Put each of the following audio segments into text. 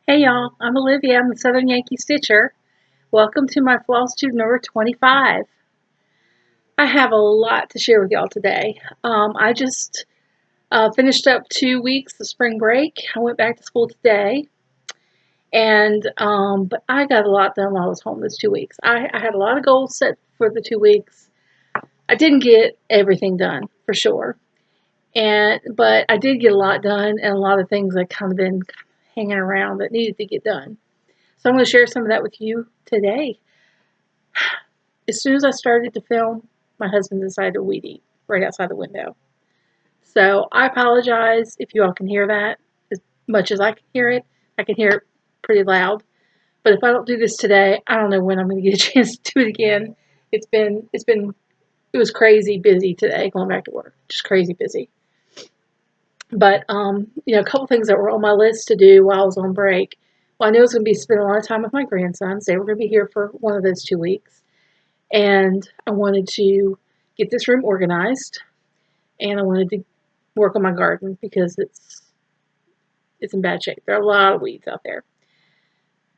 Hey y'all, I'm Olivia. I'm the Southern Yankee Stitcher. Welcome to my Flosstube number 25. I have a lot to share with y'all today. I just finished up 2 weeks of spring break. I went back to school today, and but I got a lot done while I was home those 2 weeks. I had a lot of goals set for the 2 weeks. I didn't get everything done for sure, but I did get a lot done, and a lot of things that kind of been hanging around that needed to get done. So I'm going to share some of that with you today. As soon as I started to film, my husband decided to weed eat right outside the window. So I apologize if you all can hear that as much as I can hear it. I can hear it pretty loud. But if I don't do this today, I don't know when I'm going to get a chance to do it again. It was crazy busy today going back to work. Just crazy busy. But, a couple things that were on my list to do while I was on break. Well, I knew I was going to be spending a lot of time with my grandsons. They were going to be here for one of those 2 weeks. And I wanted to get this room organized. And I wanted to work on my garden because it's in bad shape. There are a lot of weeds out there.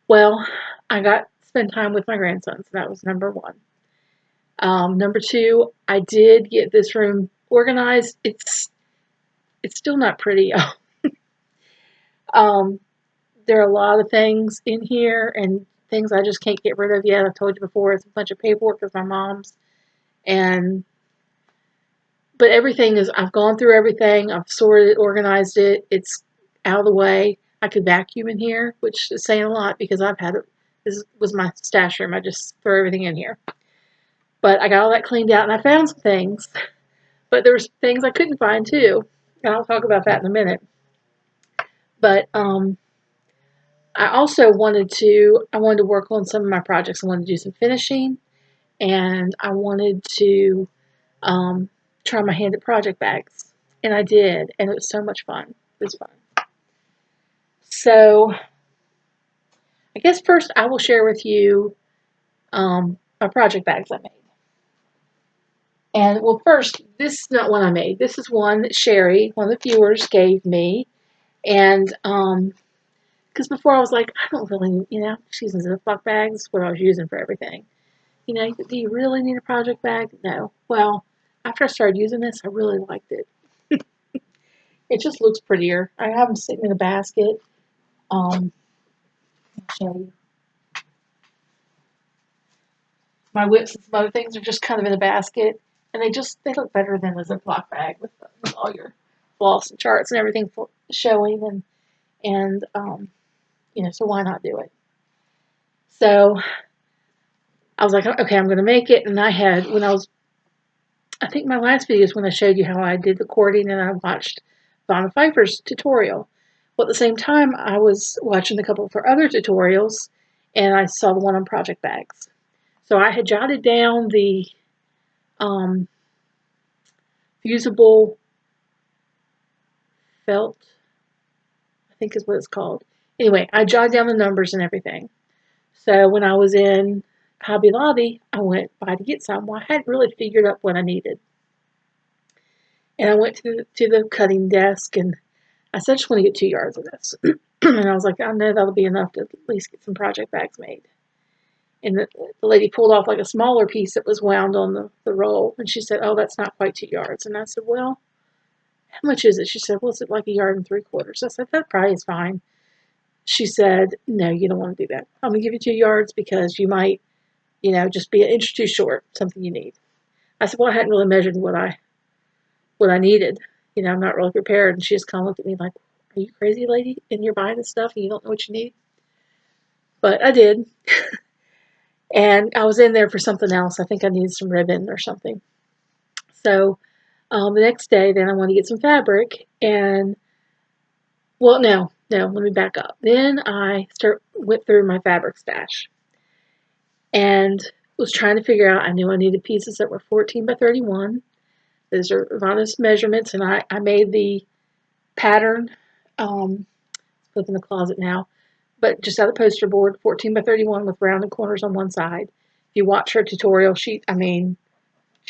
Well, I got to spend time with my grandsons. That was number one. Number two, I did get this room organized. It's still not pretty. There are a lot of things in here and things I just can't get rid of yet. I've told you before, it's a bunch of paperwork with my mom's. But everything is, I've gone through everything. I've sorted it, organized it. It's out of the way. I could vacuum in here, which is saying a lot because this was my stash room. I just throw everything in here. But I got all that cleaned out and I found some things. But there were things I couldn't find too. And I'll talk about that in a minute. But I also wanted to work on some of my projects. I wanted to do some finishing, and I wanted to try my hand at project bags, and I did, and it was so much fun. It was fun. So I guess first I will share with you my project bags I made. And well, first, this is not one I made. This is one that Sherry, one of the viewers, gave me, and because before I was like, I don't really, she's using Ziploc bags, what I was using for everything. Do you really need a project bag? No. Well, after I started using this, I really liked it. It just looks prettier. I have them sitting in a basket. I'll show you. My whips and some other things are just kind of in a basket, and they look better than a Ziploc bag with all your floss and charts and everything showing, and so why not do it? So I was like, okay, I'm going to make it, and I think my last video is when I showed you how I did the cording and I watched Vanna Pfeiffer's tutorial. Well, at the same time, I was watching a couple of her other tutorials, and I saw the one on project bags. So I had jotted down the fusible felt, I think is what it's called. Anyway, I jotted down the numbers and everything. So when I was in Hobby Lobby, I went by to get some. Well, I hadn't really figured out what I needed. And I went to the cutting desk, and I said, I just want to get 2 yards of this. And I was like, I know that'll be enough to at least get some project bags made. And the lady pulled off like a smaller piece that was wound on the roll. And she said, oh, that's not quite 2 yards. And I said, well, how much is it? She said, well, is it like 1 3/4 yards? I said, that probably is fine. She said, no, you don't want to do that. I'm going to give you 2 yards because you might, just be an inch too short, something you need. I said, well, I hadn't really measured what I needed. I'm not really prepared. And she just kind of looked at me like, are you crazy, lady? And you're buying this stuff and you don't know what you need? But I did. And I was in there for something else. I think I needed some ribbon or something. So the next day, then I wanted to get some fabric. And, well, no, let me back up. Then I went through my fabric stash and was trying to figure out, I knew I needed pieces that were 14 by 31. Those are Vanna's measurements, and I made the pattern, put in the closet now, but just out of the poster board, 14 by 31 with rounded corners on one side. If you watch her tutorial, she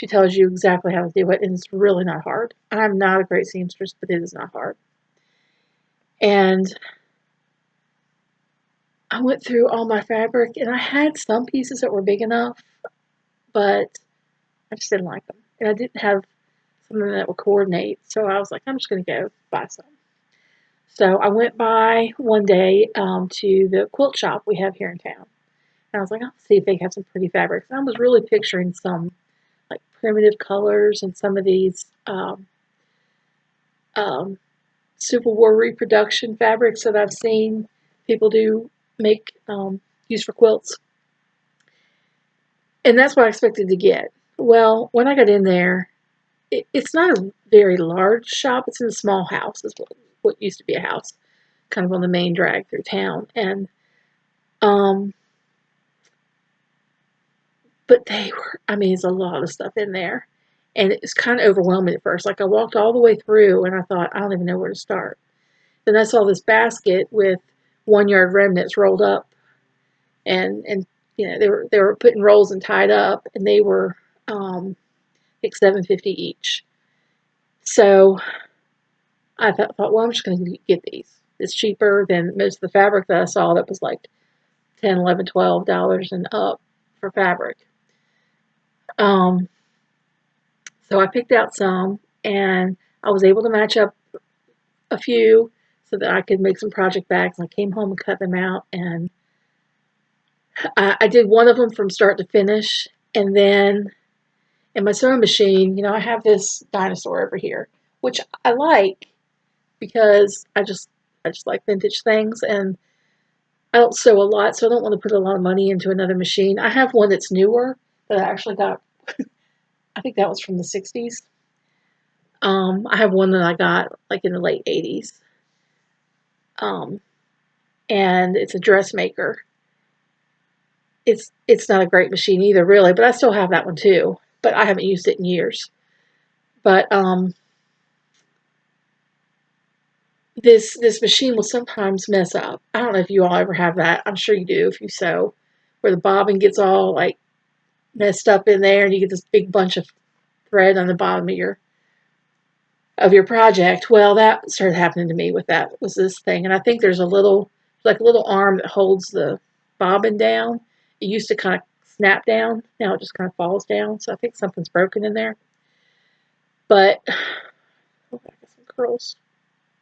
tells you exactly how to do it, and it's really not hard. I'm not a great seamstress, but it is not hard. And I went through all my fabric, and I had some pieces that were big enough, but I just didn't like them. And I didn't have something that would coordinate, so I was like, I'm just going to go buy some. So I went by one day to the quilt shop we have here in town. And I was like, I'll see if they have some pretty fabrics. And I was really picturing some like primitive colors and some of these um, Civil War reproduction fabrics that I've seen people do make use for quilts. And that's what I expected to get. Well, when I got in there, it's not a very large shop. It's in a small house. It's what used to be a house, kind of on the main drag through town. And um, but they were, I mean, there's a lot of stuff in there. And it was kind of overwhelming at first. Like I walked all the way through and I thought, I don't even know where to start. Then I saw this basket with 1 yard remnants rolled up, and you know they were putting rolls and tied up, and they were like $7.50 each. So I thought, well, I'm just going to get these. It's cheaper than most of the fabric that I saw that was like $10, $11, $12 and up for fabric. So I picked out some, and I was able to match up a few so that I could make some project bags. And I came home and cut them out, and I did one of them from start to finish. And then in my sewing machine, I have this dinosaur over here, which I like because I just like vintage things, and I don't sew a lot, so I don't want to put a lot of money into another machine. I have one that's newer that I actually got. I think that was from the 60's. I have one that I got like in the late 80's. And it's a dressmaker. It's not a great machine either, really, but I still have that one too. But I haven't used it in years. But this machine will sometimes mess up. I don't know if you all ever have that. I'm sure you do if you sew, where the bobbin gets all like messed up in there, and you get this big bunch of thread on the bottom of your project. Well, that started happening to me with that was this thing, and I think there's a little arm that holds the bobbin down. It used to kind of snap down. Now it just kind of falls down. So I think something's broken in there. But oh, I got some curls.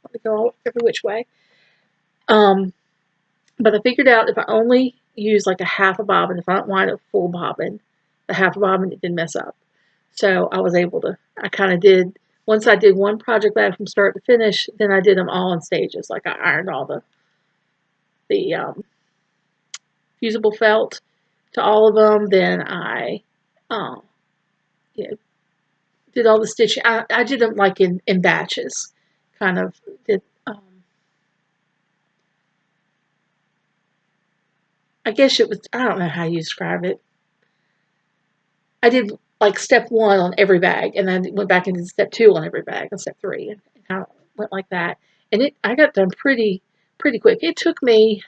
Let me go all every which way. But I figured out if I only use like a half a bobbin, if I don't want a full bobbin, the half a bobbin, it didn't mess up. So I was able to. I kind of did. Once I did one project bag from start to finish, then I did them all in stages. Like I ironed all the fusible felt to all of them. Then I, you know, did all the stitching. I did them like in batches. Kind of did. I guess it was. I don't know how you describe it. I did like step 1 on every bag, and then went back into step 2 on every bag, and step 3, and kind of went like that. And I got done pretty quick. It took me.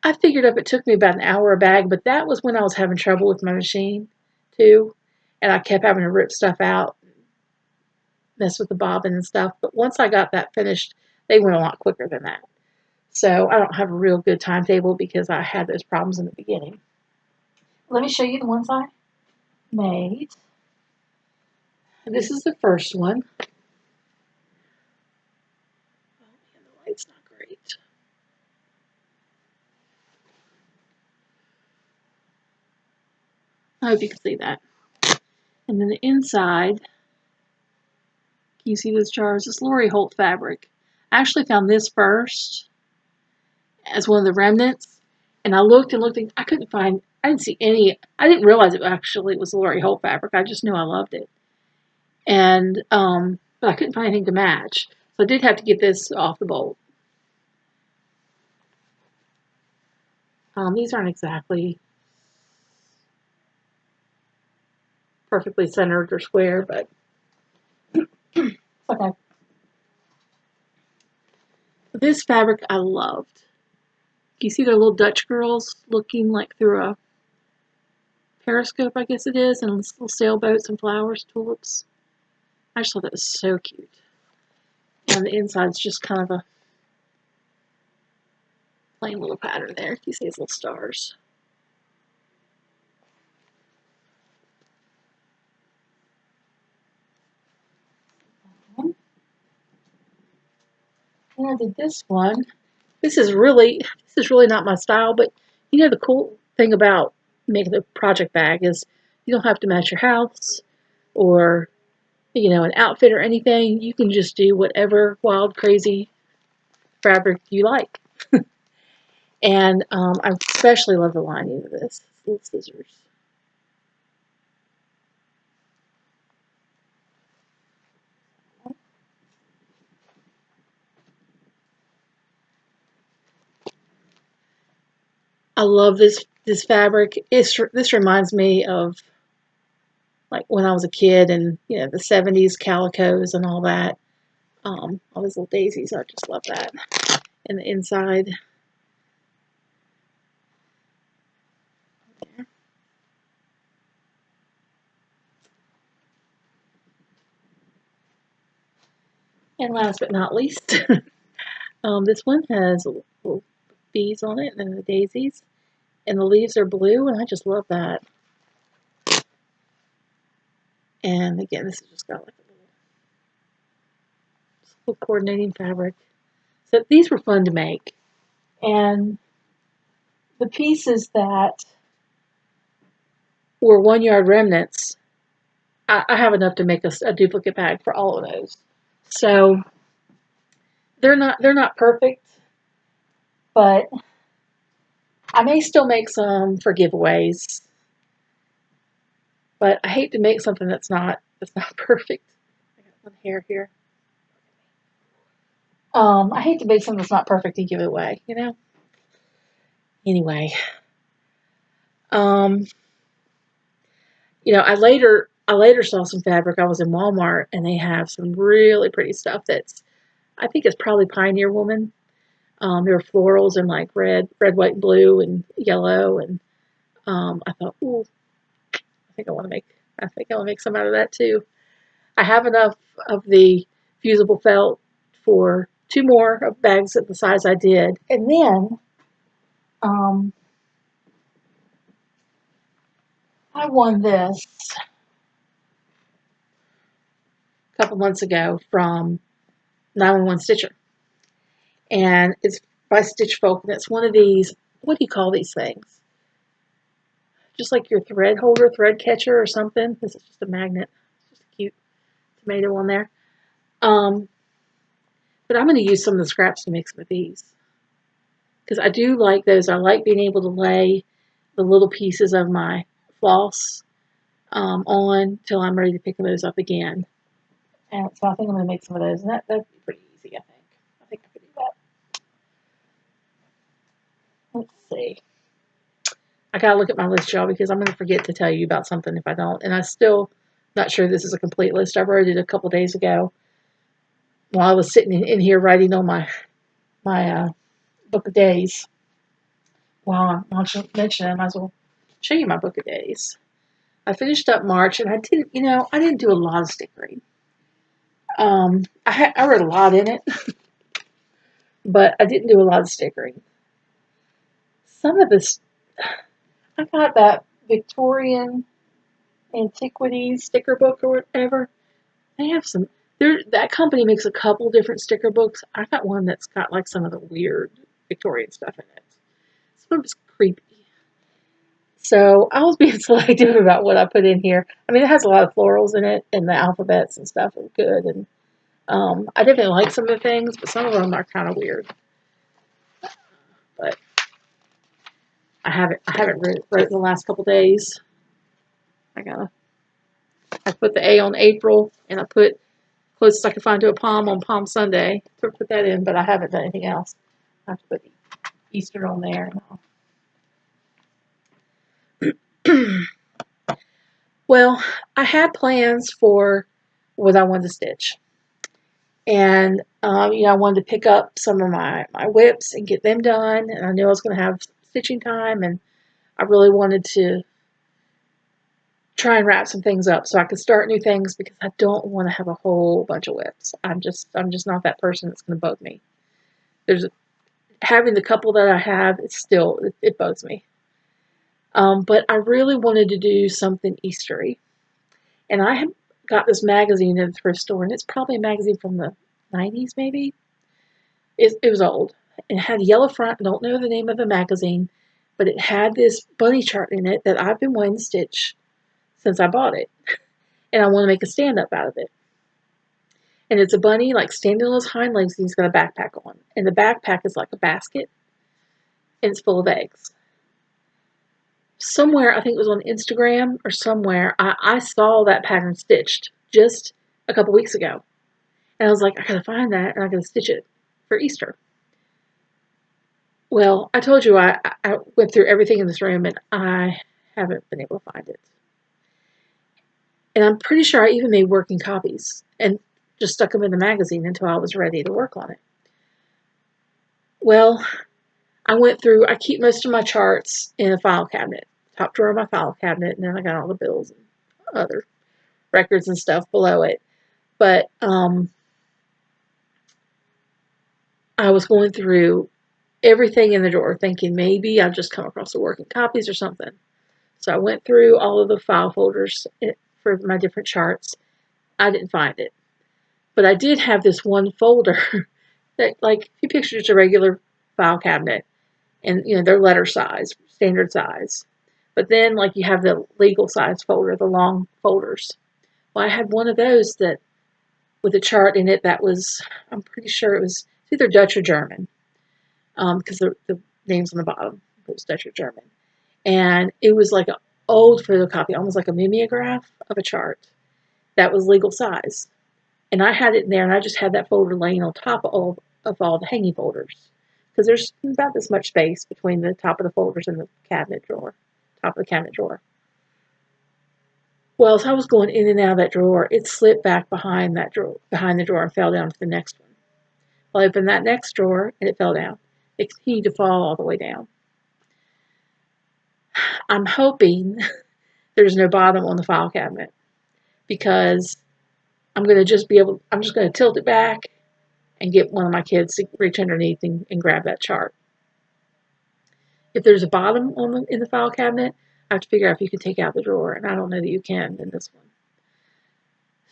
I figured up it took me about an hour a bag, but that was when I was having trouble with my machine too, and I kept having to rip stuff out, mess with the bobbin and stuff. But once I got that finished, they went a lot quicker than that. So I don't have a real good timetable because I had those problems in the beginning. Let me show you the ones I made. This is the first one. Oh man, the light's not great. I hope you can see that. And then the inside, can you see those jars? This Lori Holt fabric. I actually found this first as one of the remnants, and I looked and looked, and I couldn't find. I didn't see any. I didn't realize it actually was Lori Holt fabric. I just knew I loved it, and but I couldn't find anything to match. So I did have to get this off the bolt. These aren't exactly perfectly centered or square, but okay. This fabric I loved. You see their little Dutch girls looking like through a periscope, I guess it is, and little sailboats and flowers, tulips. I just thought that was so cute. And the inside's just kind of a plain little pattern there. You see his little stars. And I did this one. This is really not my style, but you know the cool thing about making a project bag is you don't have to match your house or an outfit or anything. You can just do whatever wild, crazy fabric you like. And I especially love the lining of this. Little scissors. I love this fabric. This reminds me of like when I was a kid and the 70's calicos and all that. All these little daisies. I just love that. And the inside. And last but not least, this one has little bees on it and the daisies. And the leaves are blue, and I just love that. And again, this has just got like a little coordinating fabric. So these were fun to make. And the pieces that were 1 yard remnants, I have enough to make a duplicate bag for all of those. So they're not perfect, but I may still make some for giveaways. But I hate to make something that's not perfect. I got one hair here. I hate to make something that's not perfect and give it away, Anyway, I later saw some fabric. I was in Walmart and they have some really pretty stuff that's, I think it's probably Pioneer Woman. There are florals in like red, white, and blue, and yellow, and I thought, ooh, I think I want to make some out of that too. I have enough of the fusible felt for 2 more bags of the size I did, and then I won this a couple months ago from 911 Stitcher, and it's by Stitch Folk, and it's one of these. What do you call these things? Just like your thread holder, thread catcher, or something. This is just a magnet. It's just a cute tomato on there. But I'm going to use some of the scraps to make some of these because I do like those. I like being able to lay the little pieces of my floss on till I'm ready to pick those up again. And so I think I'm going to make some of those, and that'd be pretty easy. I think I could do that. Let's see. I gotta look at my list, y'all, because I'm going to forget to tell you about something if I don't. And I'm still not sure this is a complete list. I wrote it a couple days ago while I was sitting in here writing on my book of days. Well, I'll mention it. I might as well show you my book of days. I finished up March, and I didn't do a lot of stickering. I wrote a lot in it, but I didn't do a lot of stickering. Some of this, I got that Victorian Antiquities sticker book or whatever. They have some. That company makes a couple different sticker books. I got one that's got like some of the weird Victorian stuff in it. Some of it's creepy. So I was being selective about what I put in here. I mean, it has a lot of florals in it, and the alphabets and stuff are good. And I definitely like some of the things, but some of them are kind of weird. But I haven't wrote in the last couple days. I put the A on April, and I put closest I could find to a palm on Palm Sunday. So I put that in, but I haven't done anything else. I have to put Easter on there. Well, I had plans for what I wanted to stitch. And, I wanted to pick up some of my whips and get them done. And I knew I was going to have stitching time. And I really wanted to try and wrap some things up so I could start new things because I don't want to have a whole bunch of whips. I'm just not that person that's going to bug me. having the couple that I have, it bugs me. But I really wanted to do something Eastery. And I had got this magazine at the thrift store, and it's probably a magazine from the 90's maybe. It was old. It had a yellow front. I don't know the name of the magazine, but it had this bunny chart in it that I've been wanting to stitch since I bought it. And I want to make a stand-up out of it. And it's a bunny like standing on his hind legs, and he's got a backpack on. And the backpack is like a basket, and it's full of eggs. Somewhere, I think it was on Instagram or somewhere, I saw that pattern stitched just a couple weeks ago. And I was like, I gotta find that and I gotta stitch it for Easter. Well, I told you I went through everything in this room and I haven't been able to find it. And I'm pretty sure I even made working copies and just stuck them in the magazine until I was ready to work on it. Well, I keep most of my charts in a file cabinet, top drawer of my file cabinet, and then I got all the bills and other records and stuff below it. But I was going through everything in the drawer thinking maybe I've just come across the working copies or something. So I went through all of the file folders for my different charts. I didn't find it. But I did have this one folder that, like, if you picture just a regular file cabinet, and, you know, they're letter size, standard size. But then, like, you have the legal size folder, the long folders. Well, I had one of those that, with a chart in it that was, I'm pretty sure it was either Dutch or German, because the name's on the bottom. It was Dutch or German. And it was like an old photocopy, almost like a mimeograph of a chart that was legal size. And I had it in there, and I just had that folder laying on top of all the hanging folders. Because there's about this much space between the top of the folders and the cabinet drawer, top of the cabinet drawer. Well, as I was going in and out of that drawer, it slipped back behind the drawer, and fell down to the next one. Well, I opened that next drawer, and it fell down. It continued to fall all the way down. I'm hoping there's no bottom on the file cabinet, because I'm just going to tilt it back and get one of my kids to reach underneath and grab that chart. If there's a bottom in the file cabinet, I have to figure out if you can take out the drawer, and I don't know that you can in this one.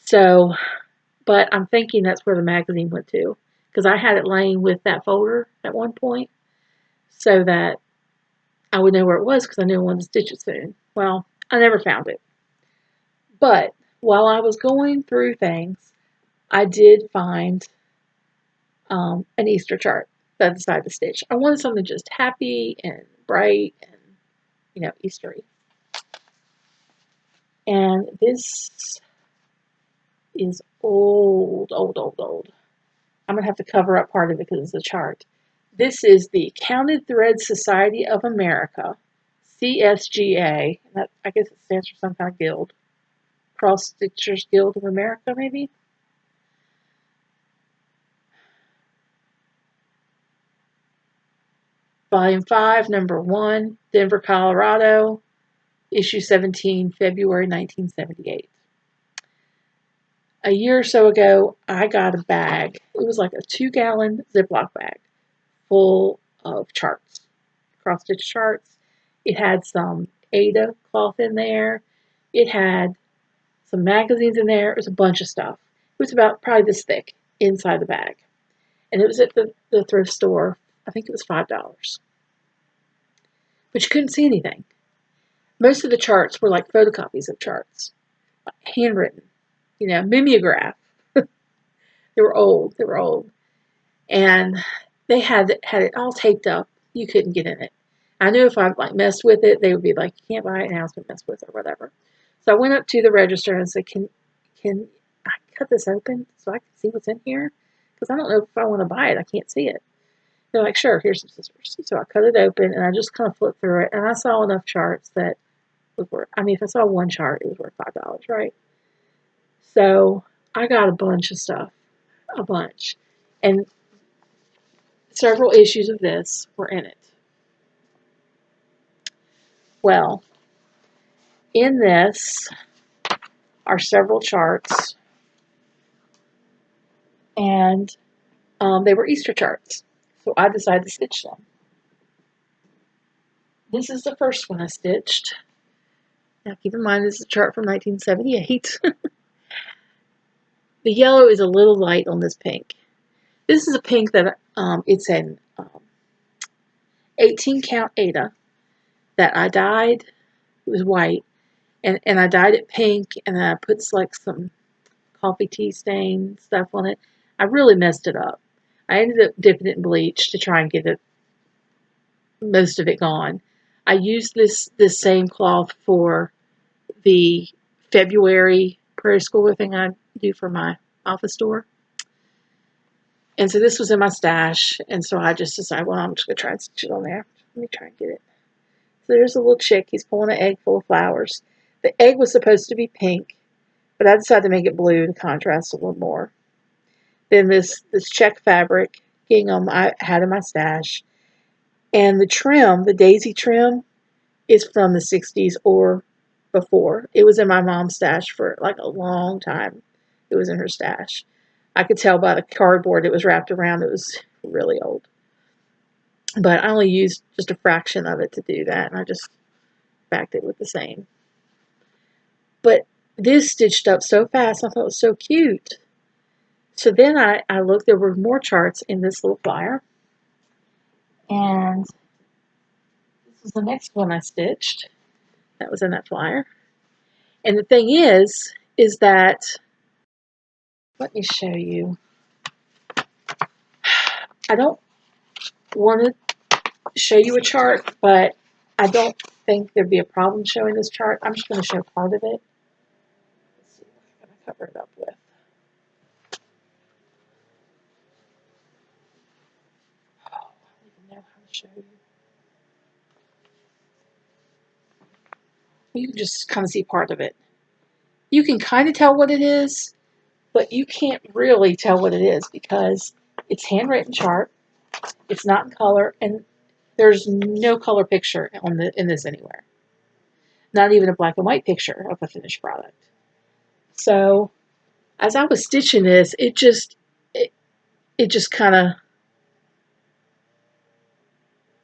So, but I'm thinking that's where the magazine went to, because I had it laying with that folder at one point, so that I would know where it was, because I knew I wanted to stitch it soon. Well, I never found it. But while I was going through things, I did find an Easter chart that I decided to stitch. I wanted something just happy and bright and, you know, Eastery. And this is old, old, old, old. I'm going to have to cover up part of it because it's a chart. This is the Counted Thread Society of America, CSGA. I guess it stands for some kind of guild. Cross Stitchers Guild of America, maybe? Volume 5, Number 1, Denver, Colorado, Issue 17, February 1978. A year or so ago, I got a bag. It was like a 2-gallon Ziploc bag full of charts, cross-stitch charts. It had some Aida cloth in there. It had some magazines in there. It was a bunch of stuff. It was about probably this thick inside the bag. And it was at the thrift store. I think it was $5. But you couldn't see anything. Most of the charts were like photocopies of charts, handwritten, you know, mimeograph. They were old. They were old. And they had it all taped up. You couldn't get in it. I knew if I like messed with it, they would be like, you can't buy it now, so mess with it or whatever. So I went up to the register and said, can I cut this open so I can see what's in here? Because I don't know if I want to buy it. I can't see it. They're like, sure, here's some scissors. So I cut it open, and I just kind of flipped through it, and I saw enough charts that was worth, I mean, if I saw one chart, it was worth $5, right? So I got a bunch of stuff, a bunch. And several issues of this were in it. Well, in this are several charts, and they were Easter charts. So I decided to stitch them. This is the first one I stitched. Now keep in mind this is a chart from 1978. The yellow is a little light on this pink. This is a pink that it's an 18 count Aida that I dyed. It was white, and I dyed it pink, and I put like some coffee tea stain stuff on it. I really messed it up. I ended up dipping it in bleach to try and get it most of it gone. I used this same cloth for the February Prairie Schooler thing I do for my office store. And so this was in my stash, and so I just decided, well, I'm just going to try and stitch it on there. Let me try and get it. So there's a little chick. He's pulling an egg full of flowers. The egg was supposed to be pink, but I decided to make it blue to contrast a little more. Then this check fabric gingham I had in my stash. And the trim, the daisy trim, is from the 60s or before. It was in my mom's stash for like a long time. It was in her stash. I could tell by the cardboard it was wrapped around. It was really old. But I only used just a fraction of it to do that, and I just backed it with the same. But this stitched up so fast, I thought it was so cute. So then I looked, there were more charts in this little flyer. And this was the next one I stitched. That was in that flyer. And the thing is that, let me show you. I don't want to show you a chart, but I don't think there'd be a problem showing this chart. I'm just going to show part of it. Let's see what I'm going to cover it up with. Oh, I don't even know how to show you. You can just kind of see part of it. You can kind of tell what it is, but you can't really tell what it is because it's handwritten chart. It's not in color, and there's no color picture in this anywhere. Not even a black and white picture of a finished product. So as I was stitching this, it just kind of,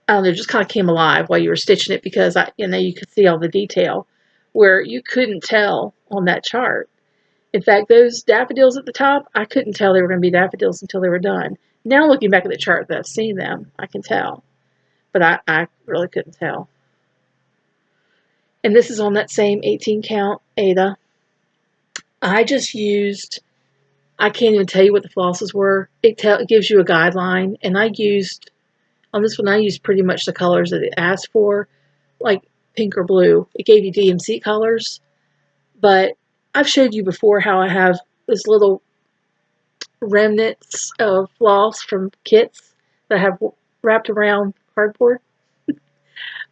I don't know, just kind of came alive while you were stitching it because you could see all the detail where you couldn't tell on that chart. In fact, those daffodils at the top, I couldn't tell they were going to be daffodils until they were done. Now looking back at the chart that I've seen them, I can tell. But I really couldn't tell. And this is on that same 18 count Aida. I just used, I can't even tell you what the flosses were. It gives you a guideline. And on this one, I used pretty much the colors that it asked for, like pink or blue. It gave you DMC colors. But I've showed you before how I have this little remnants of floss from kits that I have wrapped around cardboard.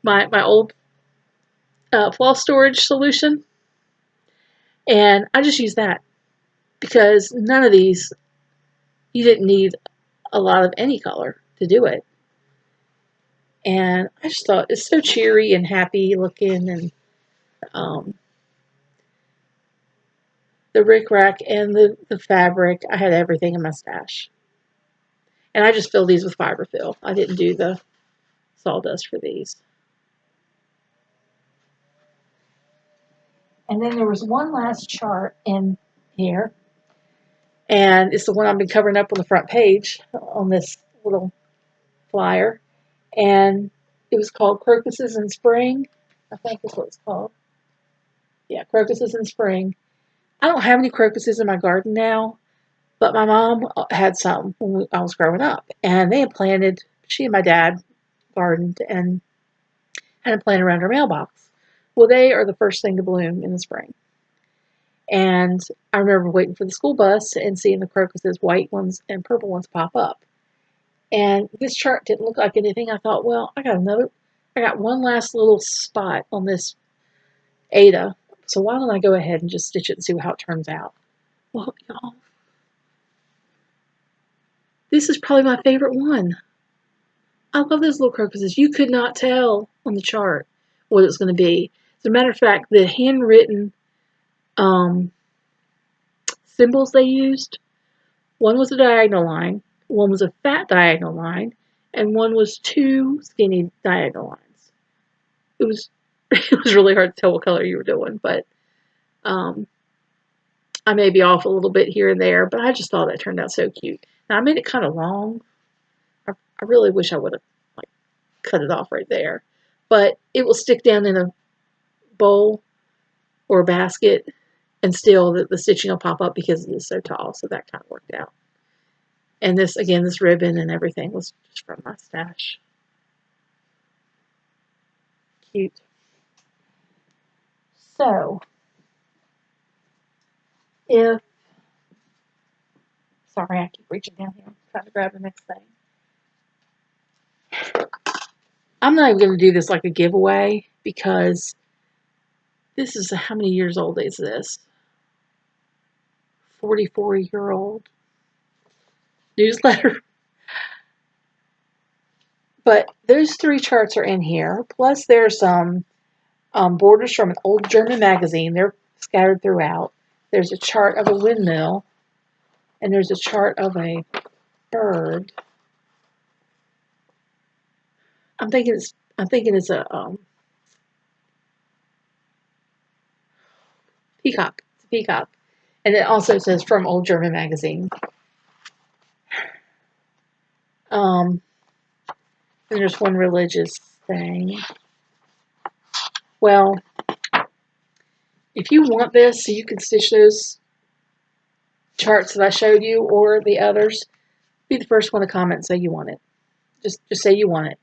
My old floss storage solution. And I just use that because none of these, you didn't need a lot of any color to do it. And I just thought it's so cheery and happy looking, and the rickrack and the fabric, I had everything in my stash. And I just filled these with fiberfill. I didn't do the sawdust for these. And then there was one last chart in here, and it's the one I've been covering up on the front page on this little flyer. And it was called Crocuses in Spring. I think that's what it's called. Yeah, Crocuses in Spring. I don't have any crocuses in my garden now, but my mom had some when I was growing up. And they had planted, she and my dad gardened and had them planted around her mailbox. Well, they are the first thing to bloom in the spring. And I remember waiting for the school bus and seeing the crocuses, white ones and purple ones, pop up. And this chart didn't look like anything. I thought, well, I got one last little spot on this Aida. So why don't I go ahead and just stitch it and see how it turns out? Well, y'all, this is probably my favorite one. I love those little crocuses. You could not tell on the chart what it was going to be. As a matter of fact, the handwritten symbols they used, one was a diagonal line, one was a fat diagonal line, and one was 2 skinny diagonal lines. It was it was really hard to tell what color you were doing, but I may be off a little bit here and there, but I just thought that turned out so cute. Now I made it kind of long. I really wish I would have like cut it off right there, but it will stick down in a bowl or a basket, and still the stitching will pop up because it is so tall. So that kind of worked out. And this again, this ribbon and everything was just from my stash. Cute. So if sorry, I keep reaching down here trying to grab the next thing. I'm not even going to do this like a giveaway because this is how many years old is this? 44-year-old newsletter. But those 3 charts are in here. Plus there's some borders from an old German magazine. They're scattered throughout. There's a chart of a windmill, and there's a chart of a bird. I'm thinking it's a peacock. It's a peacock, and it also says from old German magazine. And there's one religious thing. Well, if you want this, so you can stitch those charts that I showed you or the others, be the first one to comment and say you want it. Just say you want it.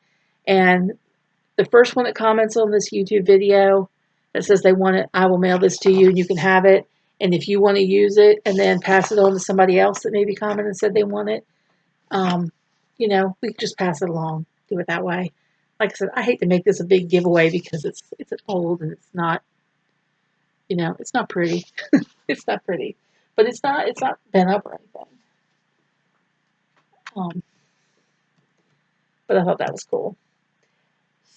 And the first one that comments on this YouTube video that says they want it, I will mail this to you and you can have it. And if you want to use it and then pass it on to somebody else that maybe commented and said they want it, you know, we can just pass it along. Do it that way. Like I said, I hate to make this a big giveaway because it's old and it's not, you know, it's not pretty. It's not pretty. But it's not bent up or anything. But I thought that was cool.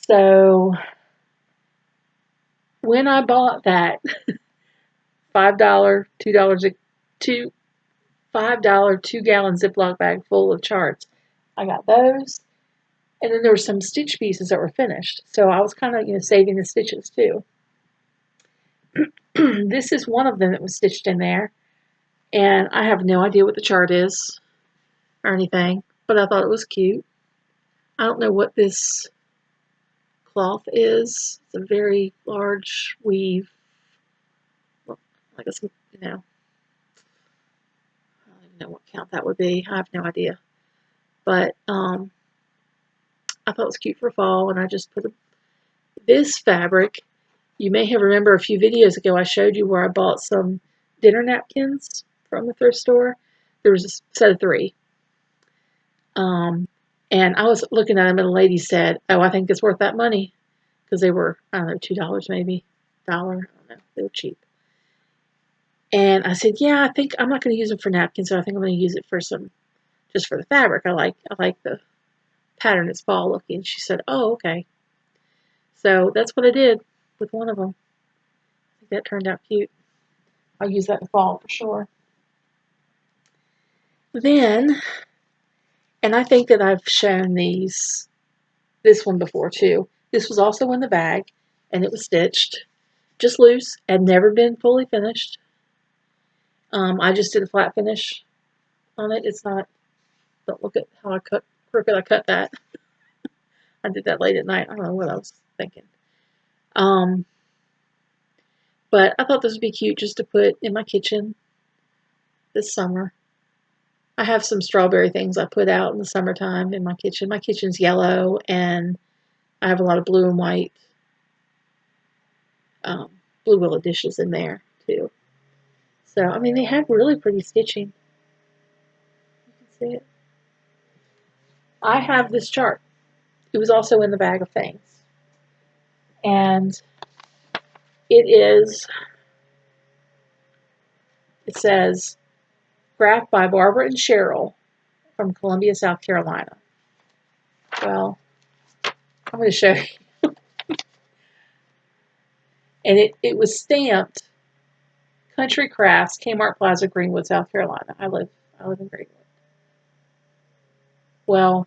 So when I bought that $5, $2 $5 2-gallon Ziploc bag full of charts, I got those. And then there were some stitch pieces that were finished. So I was kind of, you know, saving the stitches too. This is one of them that was stitched in there. And I have no idea what the chart is or anything, but I thought it was cute. I don't know what this cloth is. It's a very large weave. Well, I guess, you know, I don't even know what count that would be. I have no idea. But I thought it was cute for fall, and I just put this fabric. You may have remember a few videos ago I showed you where I bought some dinner napkins from the thrift store. There was a set of 3. And I was looking at them and the lady said, oh, I think it's worth that money. Because they were, I don't know, $2 maybe, $1, I don't know, they were cheap. And I said, yeah, I think I'm not going to use them for napkins, so I think I'm going to use it for just for the fabric. I like the pattern, it's fall looking. She said, oh, okay. So that's what I did with one of them. I think that turned out cute. I'll use that in fall for sure. Then, and I think that I've shown this one before too. This was also in the bag, and it was stitched, just loose, had never been fully finished. I just did a flat finish on it. It's not, don't look at how crooked I cut that. I did that late at night. I don't know what I was thinking. But I thought this would be cute just to put in my kitchen this summer. I have some strawberry things I put out in the summertime in my kitchen. My kitchen's yellow, and I have a lot of blue and white blue willow dishes in there too. So, I mean, they have really pretty stitching. You can see it. I have this chart. It was also in the bag of things. And it says, graphed by Barbara and Cheryl from Columbia, South Carolina. Well, I'm going to show you. And it was stamped Country Crafts, Kmart Plaza, Greenwood, South Carolina. I live in Greenwood. Well,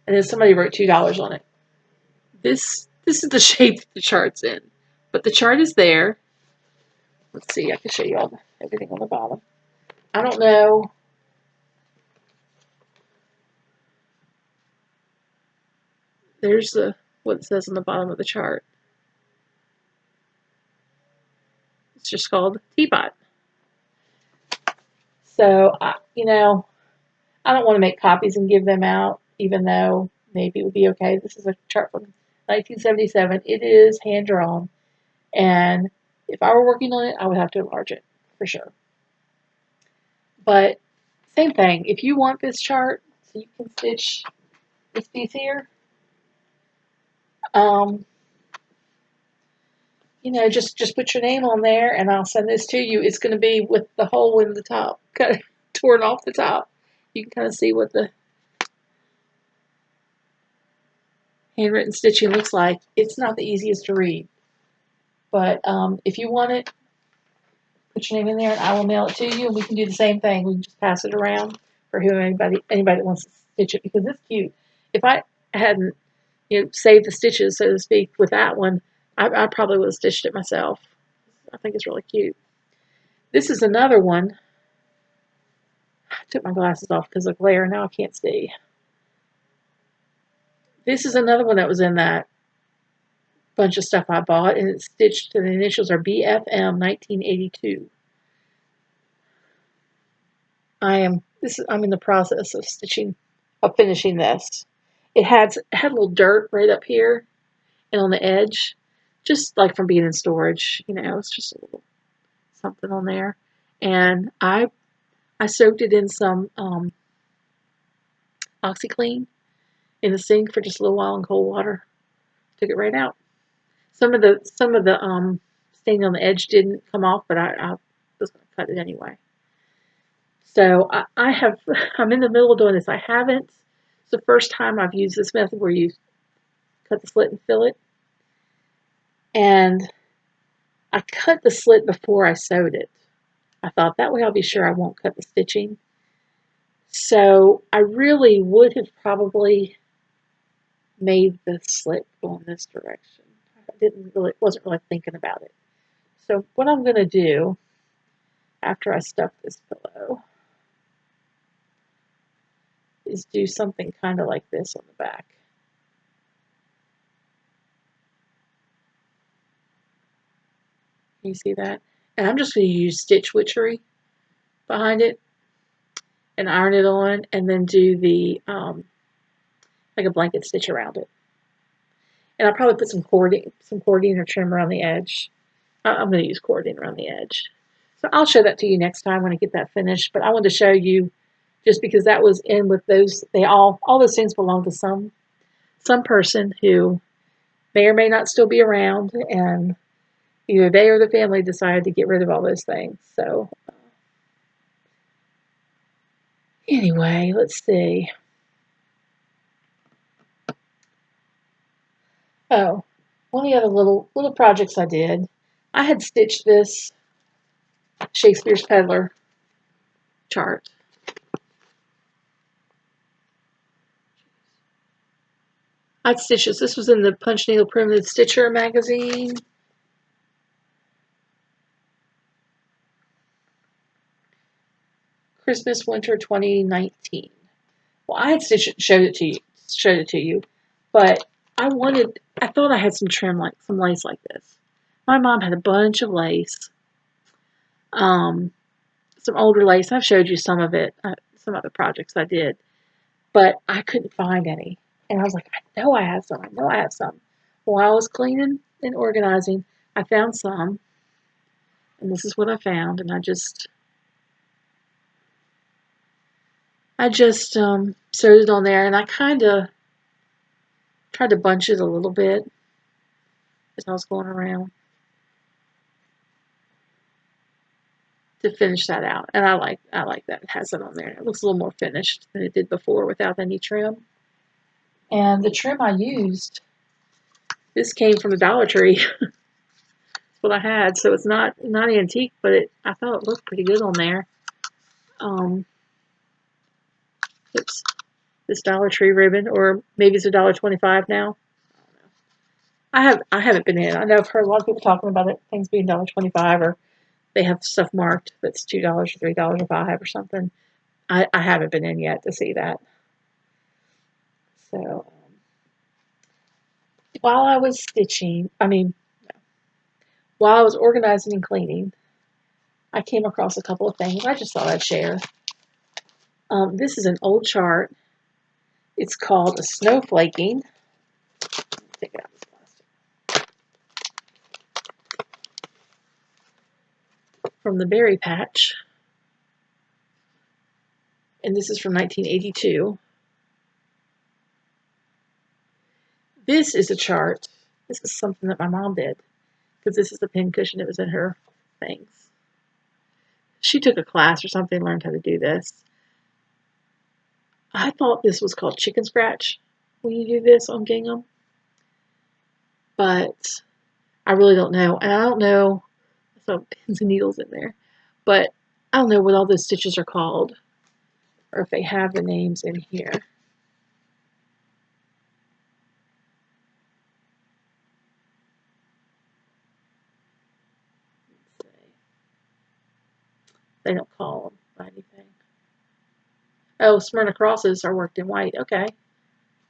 And then somebody wrote $2 on it. This is the shape that the chart's in. But the chart is there. Let's see, I can show you all everything on the bottom. I don't know. There's what it says on the bottom of the chart. It's just called Teapot. So, you know, I don't want to make copies and give them out, even though maybe it would be okay. This is a chart from 1977. It is hand drawn, and if I were working on it, I would have to enlarge it for sure. But same thing. If you want this chart, so you can stitch this piece here, you know, just put your name on there, and I'll send this to you. It's going to be with the hole in the top, kind of torn off the top. You can kind of see what the handwritten stitching looks like. It's not the easiest to read, but if you want it, put your name in there, and I will mail it to you, and we can do the same thing. We can just pass it around for anybody that wants to stitch it, because it's cute. If I hadn't, you know, saved the stitches, so to speak, with that one, I probably would have stitched it myself. I think it's really cute. This is another one. I took my glasses off because of glare. Now I can't see. This is another one that was in that bunch of stuff I bought, and it's stitched, and the initials are BFM 1982. I'm in the process of finishing this. It had a little dirt right up here and on the edge, just like from being in storage. You know, it's just a little something on there. And I soaked it in some OxyClean in the sink for just a little while in cold water. Took it right out. Some of the stain on the edge didn't come off, but I was going to cut it anyway. So I'm in the middle of doing this. I haven't. It's the first time I've used this method where you cut the slit and fill it. And I cut the slit before I sewed it. I thought that way I'll be sure I won't cut the stitching. So I really would have probably made the slit go in this direction. I wasn't really thinking about it. So what I'm going to do after I stuff this pillow is do something kind of like this on the back. Can you see that? And I'm just going to use stitch witchery behind it and iron it on, and then do the like a blanket stitch around it. And I'll probably put some cording or trim around the edge. I'm going to use cording around the edge. So I'll show that to you next time when I get that finished. But I wanted to show you, just because that was in with those, all those things belong to some person who may or may not still be around, and either they or the family decided to get rid of all those things. So anyway, let's see. Oh, one of the other little projects I did, I had stitched this Shakespeare's Peddler chart. I'd stitched this. This was in the Punch Needle Primitive Stitcher magazine. Christmas Winter 2019. Well, I had stitched showed it to you, but I thought I had some lace like this. My mom had a bunch of lace, some older lace. I've showed you some of it, some other projects I did, but I couldn't find any. And I was like, I know I have some. I know I have some. While I was cleaning and organizing, I found some, and this is what I found. And I just sewed it on there, and I kind of tried to bunch it a little bit as I was going around to finish that out. And I like that it has it on there. It looks a little more finished than it did before without any trim. And the trim I used, this came from the Dollar Tree. That's what I had. So it's not antique, but I thought it looked pretty good on there. Oops. This Dollar Tree ribbon, or maybe it's $1.25 now. I haven't been in. I know I've heard a lot of people talking about it, things being $1.25, or they have stuff marked that's $2 or $3 or $5 or something. I haven't been in yet to see that. So while I was while I was organizing and cleaning, I came across a couple of things. I just thought I'd share. This is an old chart. It's called a snowflaking. Take it out of this plastic. From the Berry Patch. And this is from 1982. This is a chart. This is something that my mom did, because this is the pincushion that was in her things. She took a class or something, learned how to do this. I thought this was called chicken scratch when you do this on gingham, but I really don't know. And I don't know, some pins and needles in there, but I don't know what all those stitches are called, or if they have the names in here. Let's see. They don't call them by anything. Oh, Smyrna crosses are worked in white. Okay.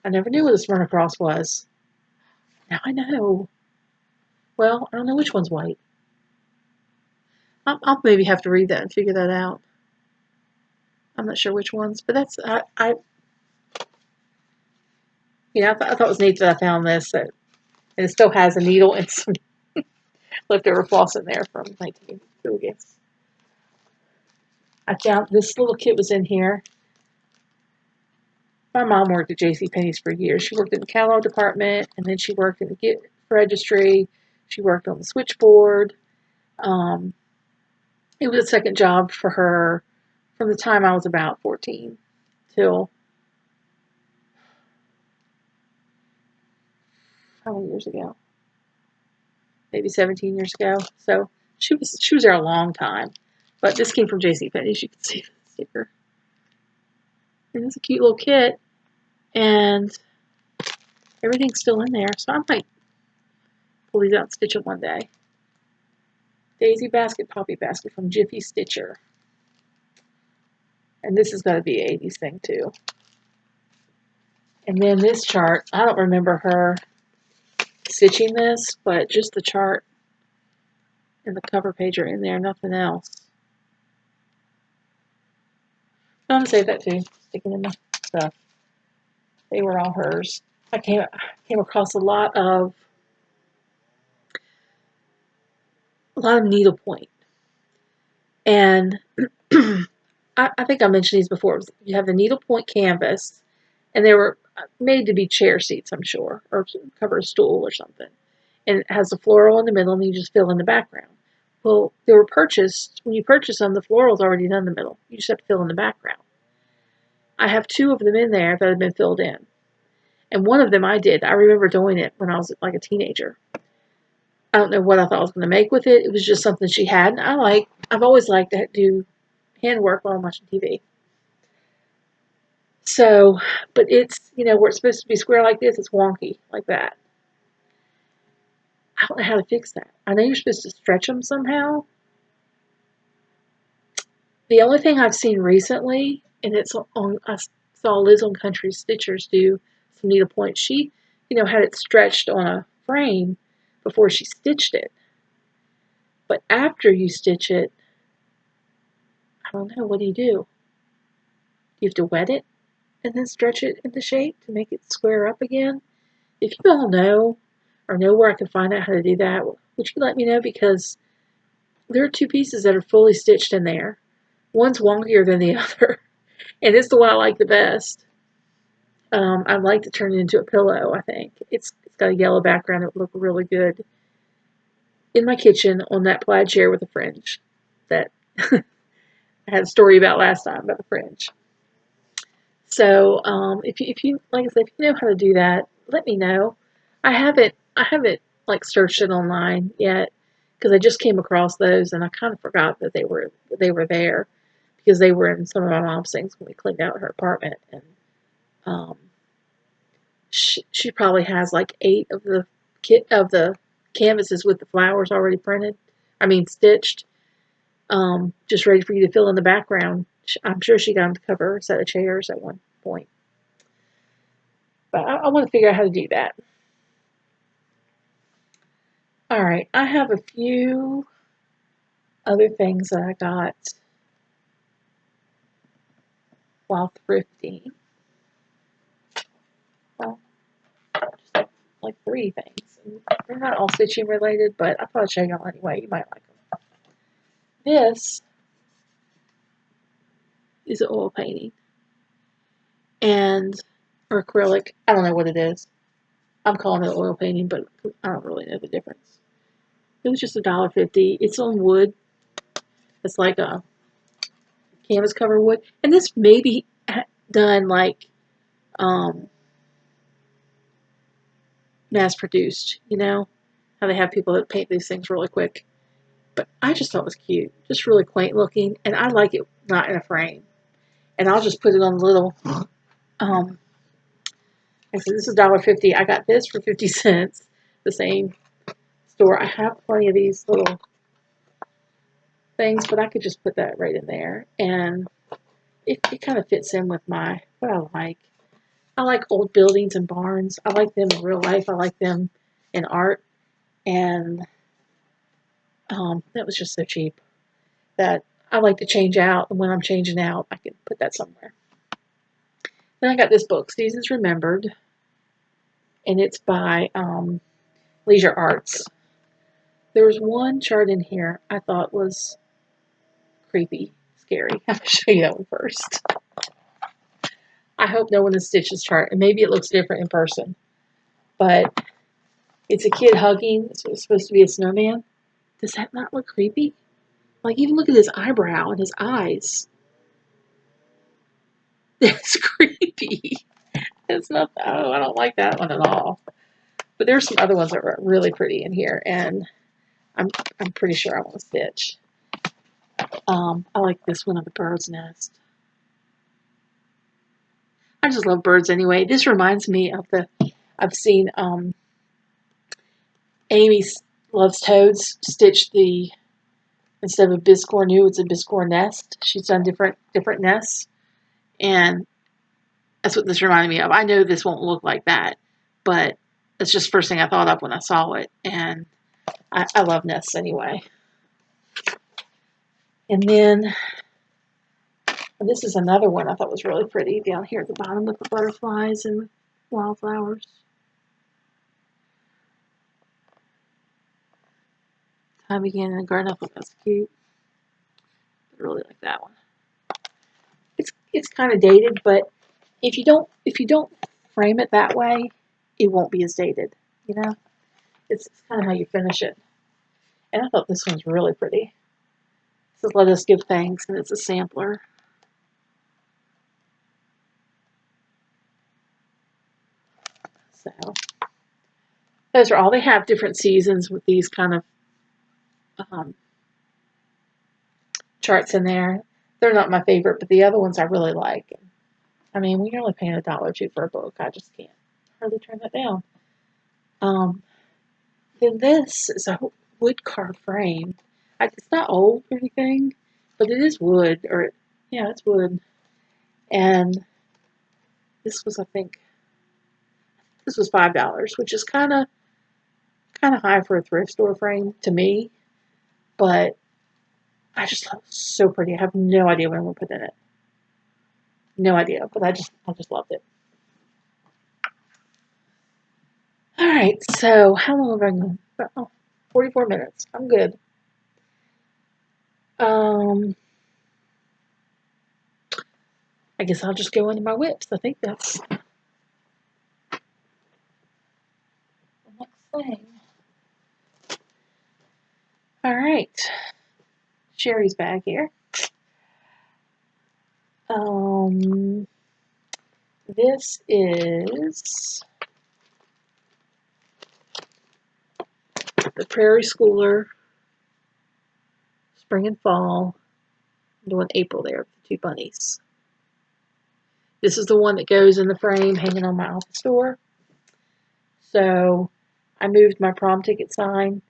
I never knew what a Smyrna cross was. Now I know. Well, I don't know which one's white. I'll maybe have to read that and figure that out. I'm not sure which ones, but that's I thought it was neat that I found this, and it still has a needle and some leftover floss in there from 1982, I guess. I found this little kit was in here. My mom worked at JCPenney's for years. She worked in the catalog department, and then she worked in the gift registry. She worked on the switchboard. It was a second job for her from the time I was about 14 till how many years ago? Maybe 17 years ago. So she was there a long time. But this came from JCPenney's. You can see the sticker. And it's a cute little kit, and everything's still in there. So I might pull these out and stitch them one day. Daisy basket, poppy basket from Jiffy Stitcher. And this has got to be an 80s thing too. And then this chart, I don't remember her stitching this, but just the chart and the cover page are in there, nothing else. I'm going to save that too, sticking in my stuff. They were all hers. I came across a lot of needlepoint. And I think I mentioned these before. You have the needlepoint canvas, and they were made to be chair seats, I'm sure, or cover a stool or something. And it has a floral in the middle, and you just fill in the background. Well, they were purchased, when you purchase them, the floral's already done in the middle. You just have to fill in the background. I have 2 of them in there that have been filled in. And one of them I did. I remember doing it when I was like a teenager. I don't know what I thought I was going to make with it. It was just something she had. And I've always liked to do handwork while I'm watching TV. So, but it's, where it's supposed to be square like this, it's wonky like that. I don't know how to fix that. I know you're supposed to stretch them somehow. The only thing I've seen recently, and I saw Liz on Country Stitchers do some needlepoint. She, had it stretched on a frame before she stitched it. But after you stitch it, I don't know, what do? You have to wet it and then stretch it into shape to make it square up again? If you all know, or know where I can find out how to do that, would you let me know? Because there are 2 pieces that are fully stitched in there. One's wonkier than the other, and it's the one I like the best. I'd like to turn it into a pillow, I think. It's got a yellow background. It would look really good in my kitchen on that plaid chair with a fringe that I had a story about last time about the fringe. So if you like I said, if you know how to do that, let me know. I haven't like searched it online yet, because I just came across those and I kind of forgot that they were there, because they were in some of my mom's things when we cleaned out her apartment, and She probably has like 8 of the canvases with the flowers already printed. I mean stitched, just ready for you to fill in the background. I'm sure she got them to cover a set of chairs at one point. But I want to figure out how to do that. All right, I have a few other things that I got while thrifting. Well, just like 3 things. They're not all stitching related, but I thought I'd show y'all anyway. You might like them. This is an oil painting and or acrylic. I don't know what it is. I'm calling it oil painting, but I don't really know the difference. It was just $1.50. It's on wood. It's like a canvas cover wood, and this may be done like mass produced. You know how they have people that paint these things really quick. But I just thought it was cute, just really quaint looking, and I like it not in a frame. And I'll just put it on a little. I said this is $1.50. I got this for 50 cents. The same store. I have plenty of these little things, but I could just put that right in there, and it kind of fits in with what I like. I like old buildings and barns. I like them in real life. I like them in art, and that was just so cheap that I like to change out, and when I'm changing out, I can put that somewhere. Then I got this book, Seasons Remembered, and it's by Leisure Arts. There was one chart in here I thought was creepy, scary. I'll show you that one first. I hope no one has stitched this chart, and maybe it looks different in person, but it's a kid hugging. It's supposed to be a snowman. Does that not look creepy? Like, even look at his eyebrow and his eyes. That's creepy. It's not, oh, I don't like that one at all. But there's some other ones that are really pretty in here, and I'm pretty sure I want to stitch. I like this one of the bird's nest. I just love birds anyway. This reminds me of I've seen Amy Loves Toads stitch instead of a biscore new, it's a biscore nest. She's done different nests, and that's what this reminded me of. I know this won't look like that, but it's just the first thing I thought of when I saw it, and I love nests anyway. And then this is another one I thought was really pretty down here at the bottom with the butterflies and wildflowers. Time began in the garden. I thought that's cute. I really like that one. It's kind of dated, but if you don't frame it that way, it won't be as dated. You know, it's kind of how you finish it. And I thought this one's really pretty. It says "Let us give thanks," and it's a sampler. So those are all. They have different seasons with these kind of charts in there. They're not my favorite, but the other ones I really like. I mean, when you're only paying $1 or $2 for a book, I just can't hardly turn that down. Then this is a wood carved frame. It's not old or anything, but it is wood, or yeah, it's wood. And this was, I think, this was $5, which is kind of high for a thrift store frame to me. But I just thought it was so pretty. I have no idea what I'm gonna put in it. No idea, but I just loved it. All right, so how long have I gone? Oh, 44 minutes. I'm good. I guess I'll just go into my whips. I think that's the next thing. All right, Sherry's bag here. This is the Prairie Schooler Spring and Fall. I'm doing April there with the 2 bunnies. This is the one that goes in the frame hanging on my office door. So I moved my prom ticket sign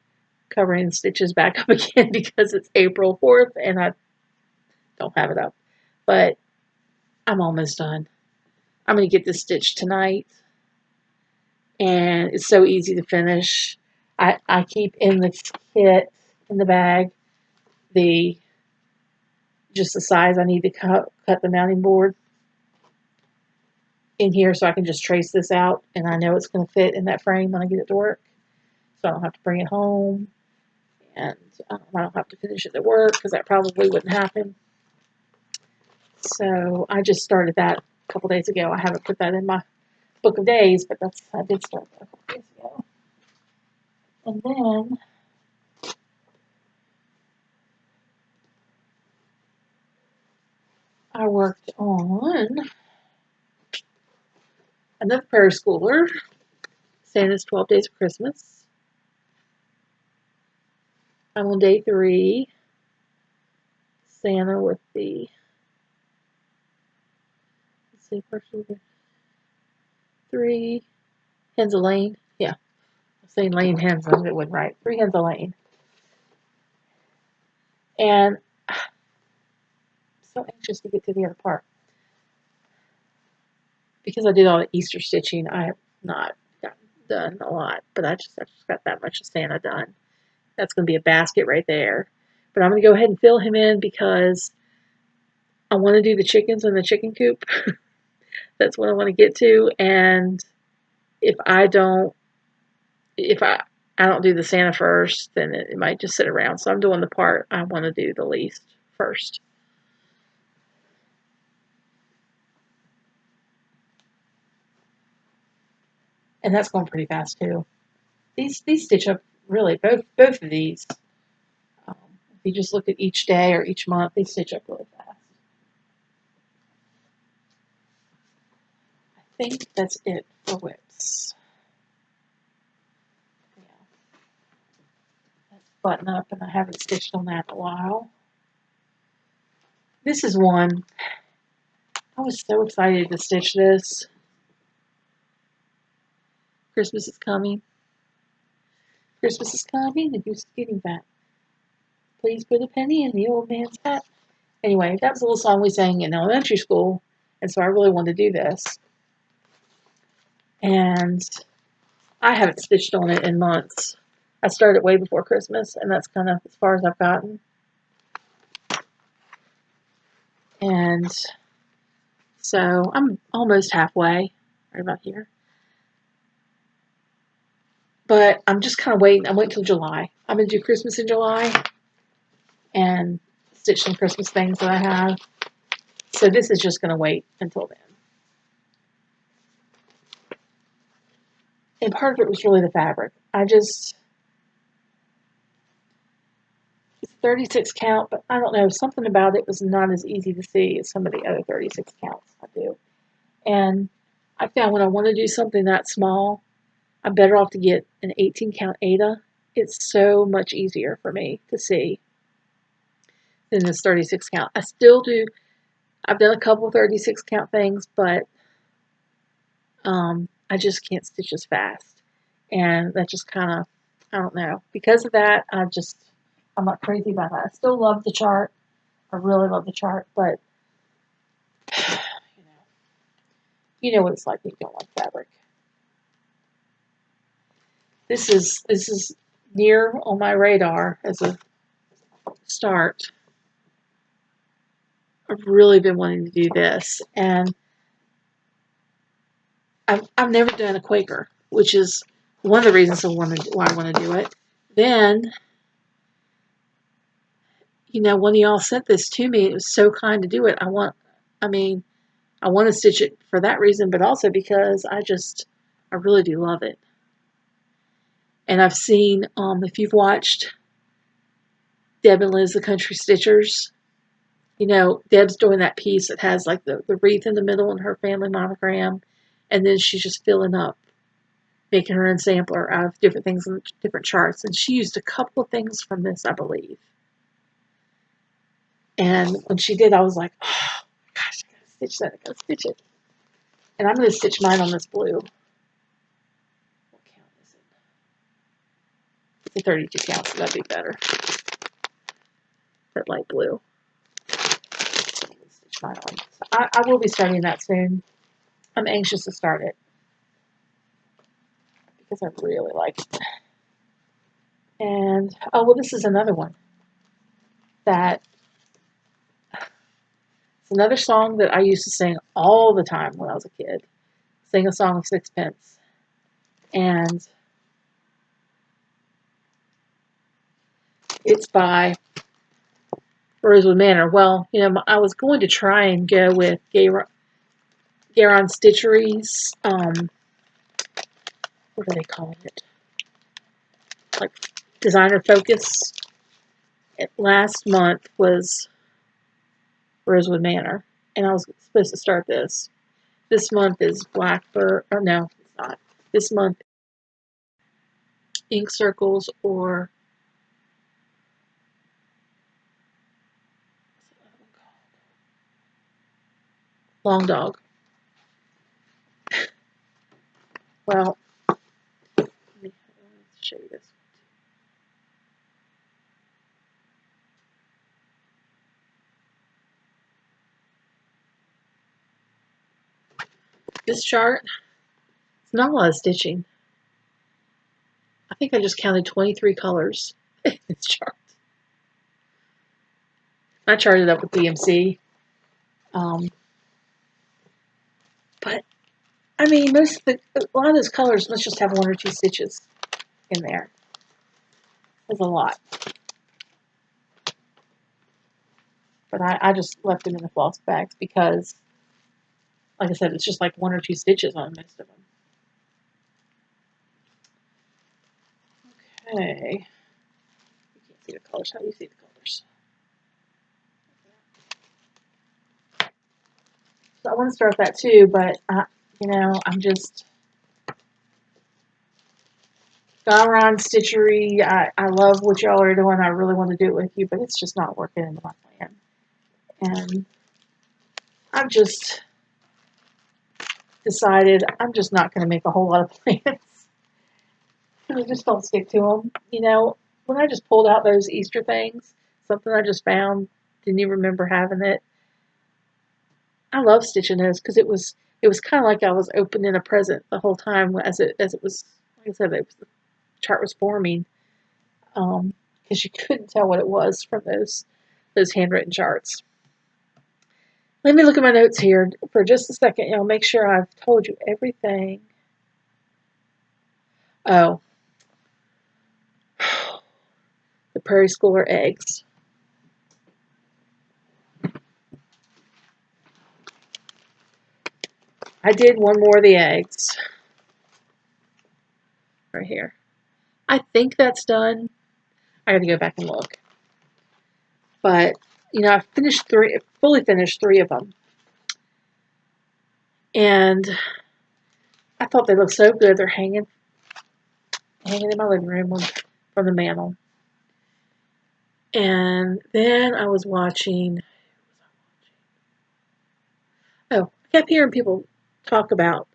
covering the stitches back up again because it's April 4th and I don't have it up. But I'm almost done. I'm going to get this stitched tonight. And it's so easy to finish. I keep in the kit, in the bag, just the size I need to cut the mounting board in here so I can just trace this out and I know it's going to fit in that frame when I get it to work. So I don't have to bring it home and I don't have to finish it at work because that probably wouldn't happen. So I just started that a couple days ago. I haven't put that in my book of days, but I did start that a couple days ago. And then I worked on another Prairie schooler, Santa's 12 Days of Christmas. I'm on day 3. Santa with the, let's see, 3 hens of lane. Yeah, I'm saying lane hens, it wasn't right. 3 hens of lane. And I'm so anxious to get to the other part. Because I did all the Easter stitching, I have not gotten done a lot, but I just got that much of Santa done. That's going to be a basket right there. But I'm going to go ahead and fill him in because I want to do the chickens in the chicken coop. That's what I want to get to. And if I don't do the Santa first, then it might just sit around. So I'm doing the part I want to do the least first. And that's going pretty fast too. These stitch up really, both of these. If you just look at each day or each month, they stitch up really fast. I think that's it for whips. Yeah. That's button up, and I haven't stitched on that in a while. This is one. I was so excited to stitch this. Christmas is coming. Christmas is coming, and who's getting that? Please put a penny in the old man's hat. Anyway, that was a little song we sang in elementary school, and so I really wanted to do this. And I haven't stitched on it in months. I started way before Christmas, and that's kind of as far as I've gotten. And so I'm almost halfway, right about here. But I'm just kind of waiting. I'm waiting till July. I'm going to do Christmas in July and stitch some Christmas things that I have. So this is just going to wait until then. And part of it was really the fabric. It's 36 count, but I don't know, something about it was not as easy to see as some of the other 36 counts I do. And I found when I want to do something that small, I'm better off to get an 18 count Aida. It's so much easier for me to see than this 36 count. I still do, I've done a couple 36 count things, but I just can't stitch as fast. And that just kind of, I don't know. Because of that, I'm not crazy about that. I still love the chart. I really love the chart, but you know what it's like when you don't like fabric. This is near on my radar as a start. I've really been wanting to do this, and I've never done a Quaker, which is one of the reasons why I want to do it. Then, when y'all sent this to me, it was so kind to do it. I want to stitch it for that reason, but also because I really do love it. And I've seen, if you've watched Deb and Liz, the Country Stitchers, Deb's doing that piece that has like the wreath in the middle and her family monogram, and then she's just filling up, making her own sampler out of different things and different charts. And she used a couple of things from this, I believe. And when she did, I was like, oh gosh, I gotta stitch that, I gotta stitch it. And I'm going to stitch mine on this blue. What count is it? It's a 32 count, so that'd be better. That light blue. Stitch mine on. So I will be starting that soon. I'm anxious to start it because I really like it. And, oh, well, this is another one that, it's another song that I used to sing all the time when I was a kid. Sing a song of sixpence. And it's by Rosewood Manor. Well, you know, I was going to try and go with Garon Stitchery's, what do they call it? Like designer focus. Last month was Rosewood Manor, and I was supposed to start this. This month is Blackbird. Oh no, it's not. This month, Ink Circles or Long Dog. Well, let me show you this. This chart, it's not a lot of stitching. I think I just counted 23 colors in this chart. I charted it up with DMC. But, I mean, a lot of those colors must just have 1 or 2 stitches in there. That's a lot. But I just left them in the floss bags because, like I said, it's just like 1 or 2 stitches on most of them. Okay. You can't see the colors. How do you see the colors? So I want to start that too, but, you know, I'm just... Garon Stitchery, I love what y'all are doing. I really want to do it with you, but it's just not working into my plan. And I've just decided I'm just not going to make a whole lot of plans. I just don't stick to them. You know, when I just pulled out those Easter things, something I just found, didn't even remember having it. I love stitching those because it was kind of like I was opening a present the whole time as it was, like I said, the chart was forming. Because you couldn't tell what it was from those handwritten charts. Let me look at my notes here for just a second. You know, make sure I've told you everything. Oh, the Prairie Schooler eggs. I did one more of the eggs right here. I think that's done. I got to go back and look. But, you know, I fully finished 3 of them. And I thought they looked so good. They're hanging in my living room from the mantle. And then I was watching. Oh, I kept hearing people talk about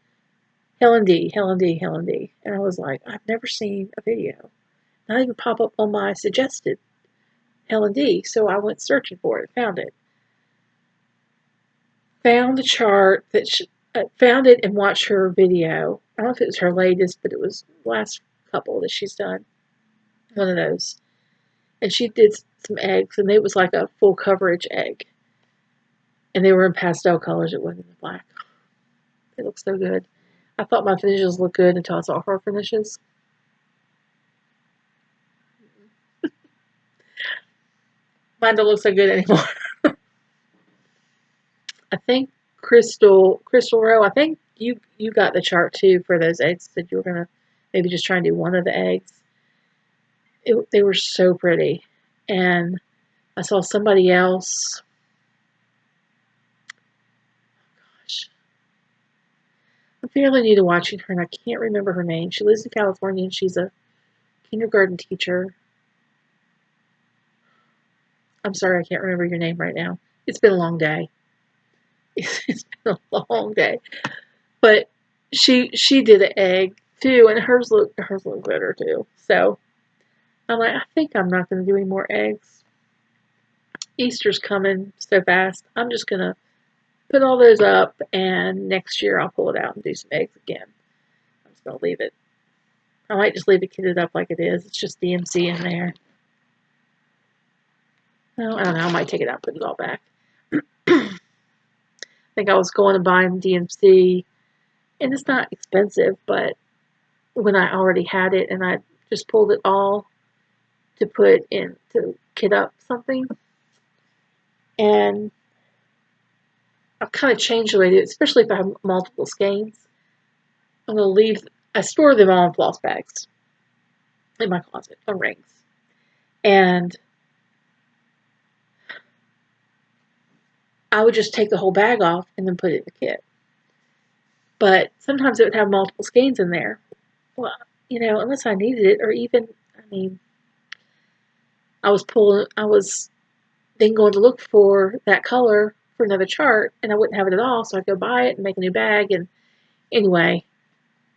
Helen D. And I was like, I've never seen a video. Not even pop up on my suggested Helen D. So I went searching for it, found it. Found the chart found it and watched her video. I don't know if it was her latest, but it was the last couple that she's done. One of those. And she did some eggs, and it was like a full coverage egg. And they were in pastel colors. It wasn't in black. They look so good. I thought my finishes looked good until I saw her finishes. Mine don't look so good anymore. I think Crystal Rowe, I think you got the chart too for those eggs. Said you were gonna maybe just try and do one of the eggs. They were so pretty, and I saw somebody else. Gosh, I'm fairly new to watching her, and I can't remember her name. She lives in California, and she's a kindergarten teacher. I'm sorry, I can't remember your name right now. It's been a long day. It's been a long day. But she did an egg too, and hers looked better too. So I'm like, I think I'm not going to do any more eggs. Easter's coming so fast. I'm just going to put all those up, and next year I'll pull it out and do some eggs again. I'm just going to leave it. I might just leave it kitted up like it is. It's just DMC in there. No, I don't know. I might take it out and put it all back. I think I was going to buy DMC, and it's not expensive, but when I already had it and I just pulled it all to put in to kit up something, and I've kind of changed the way I do it, especially if I have multiple skeins. I'm going to leave, I store them all in floss bags in my closet on rings. And I would just take the whole bag off and then put it in the kit. But sometimes it would have multiple skeins in there. Well, you know, unless I needed it, or even, I mean, I was then going to look for that color for another chart, and I wouldn't have it at all, so I'd go buy it and make a new bag. And anyway,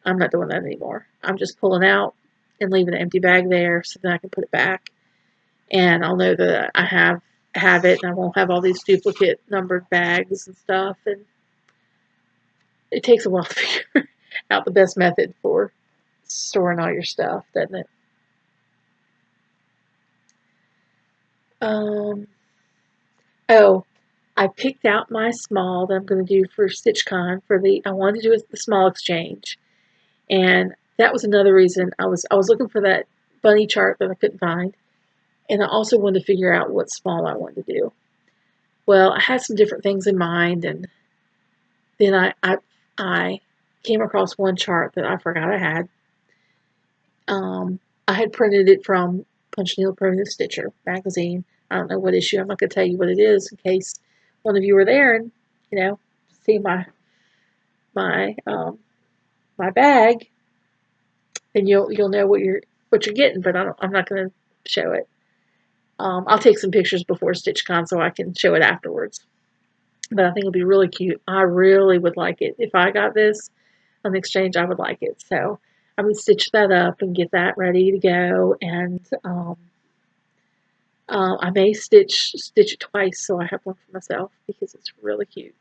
I'm not doing that anymore. I'm just pulling out and leaving an empty bag there so that I can put it back. And I'll know that I have it, and I won't have all these duplicate numbered bags and stuff. And it takes a while to figure out the best method for storing all your stuff, doesn't it? Oh, I picked out my small that I'm going to do for StitchCon I wanted to do the small exchange. And that was another reason I was looking for that bunny chart that I couldn't find. And I also wanted to figure out what small I wanted to do. Well, I had some different things in mind, and then I came across one chart that I forgot I had. I had printed it from Punch Needle Primitive Stitcher magazine. I don't know what issue. I'm not going to tell you what it is in case one of you were there and, you know, see my bag, and you'll know what you're getting. But I'm not going to show it. I'll take some pictures before StitchCon so I can show it afterwards. But I think it'll be really cute. I really would like it. If I got this on the exchange, I would like it. So I'm going to stitch that up and get that ready to go. And I may stitch it twice so I have one for myself because it's really cute.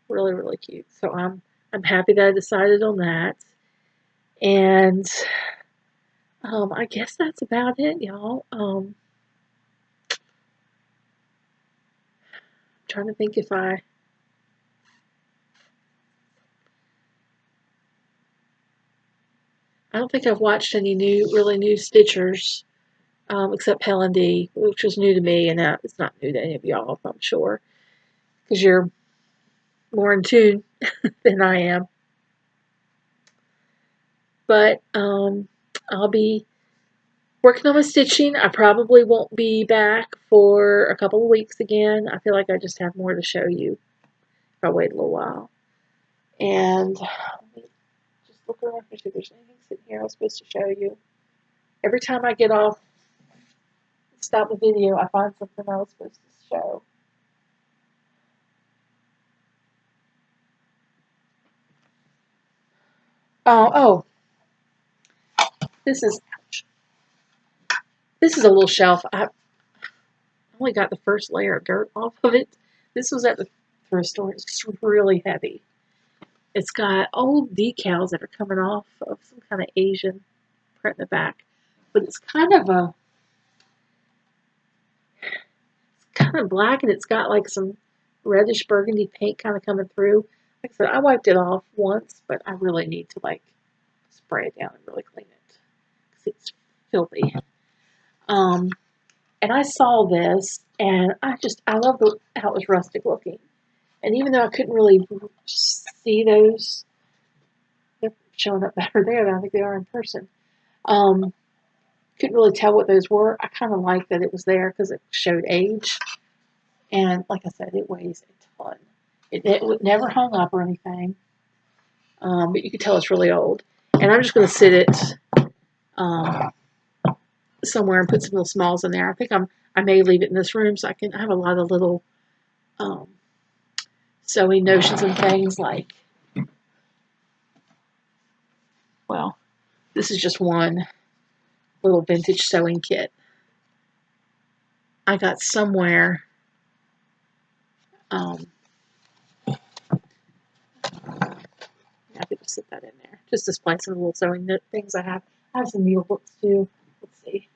Really, really cute. So I'm happy that I decided on that. And I guess that's about it, y'all. Trying to think if I don't think I've watched any really new stitchers, except Helen D, which was new to me, and it's not new to any of y'all, I'm sure, because you're more in tune than I am. But I'll be working on my stitching. I probably won't be back for a couple of weeks again. I feel like I just have more to show you if I wait a little while. And let me just look around and see if there's anything sitting here I was supposed to show you. Every time I get off, stop the video, I find something I was supposed to show. Oh, this is a little shelf. I only got the first layer of dirt off of it. This was at the thrift store. It's just really heavy. It's got old decals that are coming off of some kind of Asian print in the back. But it's kind of black, and it's got like some reddish burgundy paint kind of coming through. Like I said, I wiped it off once, but I really need to like spray it down and really clean it because it's filthy. And I saw this, and I love how it was rustic looking. And even though I couldn't really see those, they're showing up better there than I think they are in person. Couldn't really tell what those were. I kind of liked that it was there because it showed age. And like I said, it weighs a ton. It never hung up or anything, but you could tell it's really old. And I'm just going to sit it somewhere and put some little smalls in there. I think I may leave it in this room so I have a lot of little sewing notions and things like Well, this is just one little vintage sewing kit I got somewhere. I could just sit that in there. Just display some little sewing things I have. I have some needle books too. Let's see.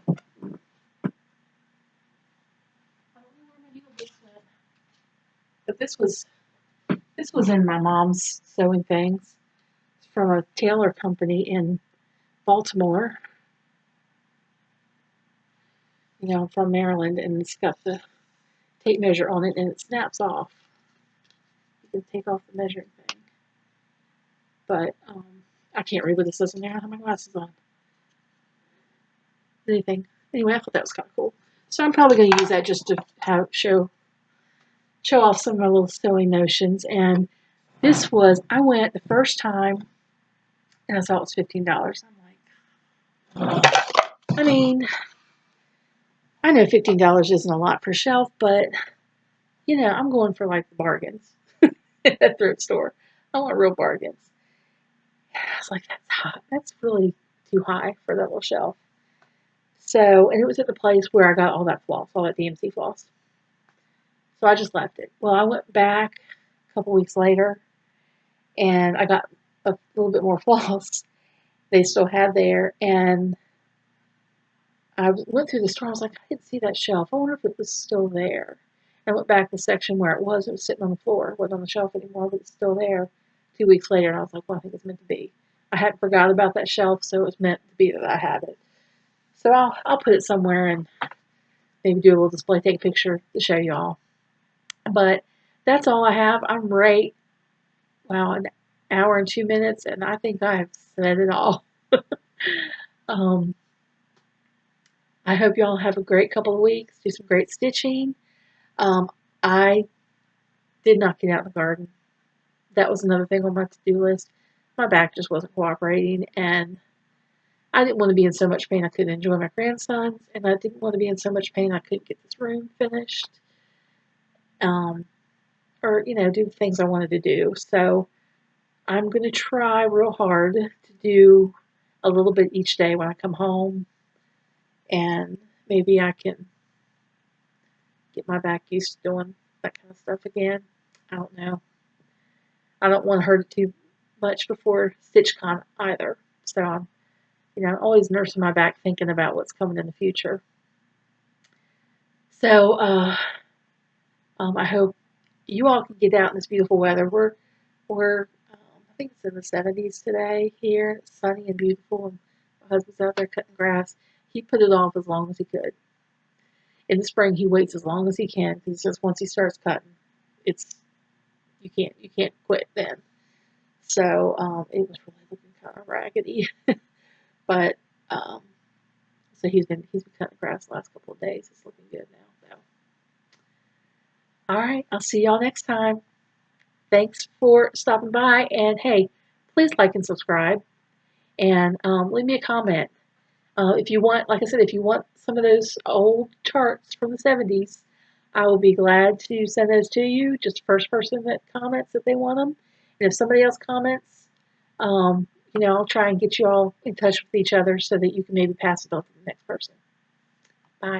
I don't know where my needle books went. But this was in my mom's sewing things. It's from a tailor company in Baltimore. You know, I'm from Maryland, and it's got the tape measure on it, and it snaps off. You can take off the measuring thing. But I can't read what this says in there. I have my glasses on. Anything. Anyway, I thought that was kind of cool. So I'm probably going to use that just to have show off some of my little sewing notions. And this was, I went the first time, and I saw it was $15. I'm like, I mean, I know $15 isn't a lot per shelf, but you know, I'm going for like the bargains at the thrift store. I want real bargains. I was like, that's hot. That's really too high for that little shelf. So, and it was at the place where I got all that floss, all that DMC floss. So I just left it. Well, I went back a couple weeks later, and I got a little bit more floss. They still had there, and I went through the store. I was like, I didn't see that shelf. I wonder if it was still there. I went back to the section where it was. It was sitting on the floor. It wasn't on the shelf anymore, but it's still there. 2 weeks later, and I was like, well, I think it's meant to be. I hadn't forgot about that shelf, so it was meant to be that I had it. So I'll put it somewhere and maybe do a little display, take a picture to show y'all. But that's all I have. I'm right, wow, an hour and 2 minutes, and I think I have said it all. I hope y'all have a great couple of weeks. Do some great stitching. I did not get out in the garden. That was another thing on my to-do list. My back just wasn't cooperating, and I didn't want to be in so much pain I couldn't enjoy my grandsons, and I didn't want to be in so much pain I couldn't get this room finished, or, you know, do the things I wanted to do. So I'm going to try real hard to do a little bit each day when I come home, and maybe I can get my back used to doing that kind of stuff again. I don't know. I don't want to hurt it too much before StitchCon either. So I'm, you know, always nursing my back thinking about what's coming in the future. So I hope you all can get out in this beautiful weather. We're I think it's in the 70's today here. It's sunny and beautiful, and my husband's out there cutting grass. He put it off as long as he could. In the spring, he waits as long as he can because just once he starts cutting, it's you can't quit then. So it was really looking kind of raggedy, but so he's been cutting grass the last couple of days. It's looking good now. So all right, I'll see y'all next time. Thanks for stopping by, and hey, please like and subscribe, and leave me a comment. If you want, like I said, if you want some of those old charts from the 70's, I will be glad to send those to you. Just the first person that comments that they want them. And if somebody else comments, you know, I'll try and get you all in touch with each other so that you can maybe pass it on to the next person.